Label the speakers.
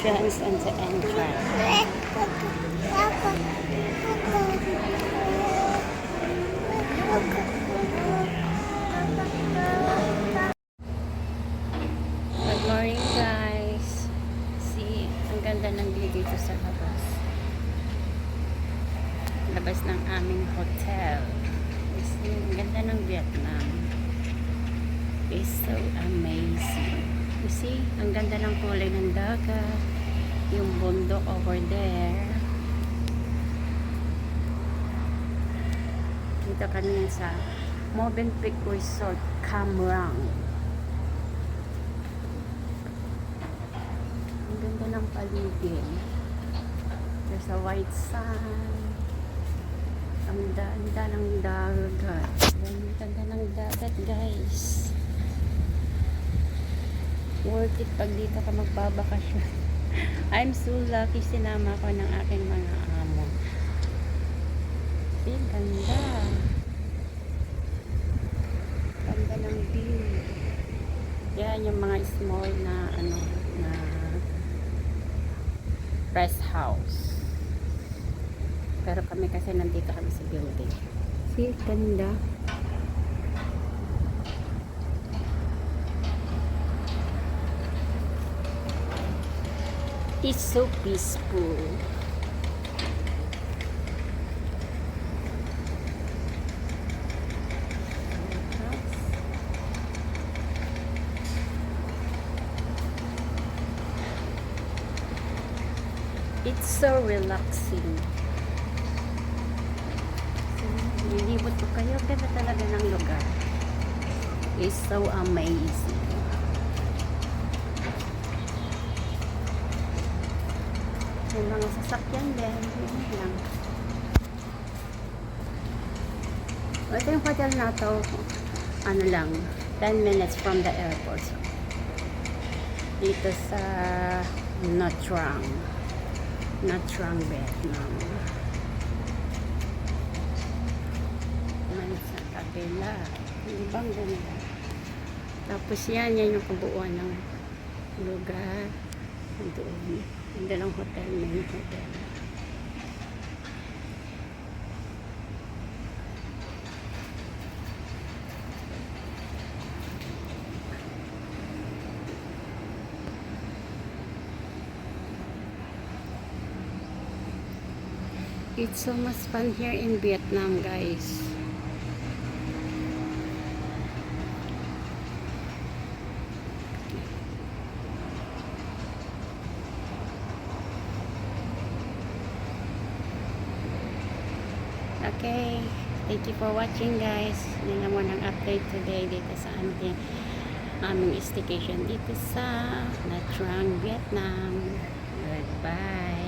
Speaker 1: entrance and the entrance. Good morning guys. See, ang ganda ng view dito sa labas. Labas ng aming hotel. See, ang ganda ng Vietnam. It's so amazing. You see, ang ganda ng kulay ng dagat. Yung bundok over there. Dito kami sa Movenpick Resort, Cam Ranh. Ang ganda ng paligid. There's a white sand. Ang ganda ng dagat. Ang ganda ng dagat guys. Worth it pag dito ka magbabakasyon. I'm so lucky, sinama ko ng aking mga amo. See, ganda. Ganda ng view. Yan yung mga small na na rest house. Pero kami kasi nandito kami sa building. See, ganda. It's so peaceful. It's so relaxing. So, nilibot po kayo. Ganda talaga ng lugar. It's so amazing. Yung mga sasakyan din. Yun lang. Ito yung hotel na to. Ano lang. 10 minutes from the airport. Dito sa Nha Trang. Nha Trang, Vietnam. May sa kabila. Yung bang ganda. Tapos yan yung kabuuan ng lugar. Doon. Yung dalang hotel, main hotel. It's so much fun here in Vietnam, guys. Okay, thank you for watching guys. Yan lang muna ang update today dito sa aming staycation dito sa Nha Trang, Vietnam. Goodbye.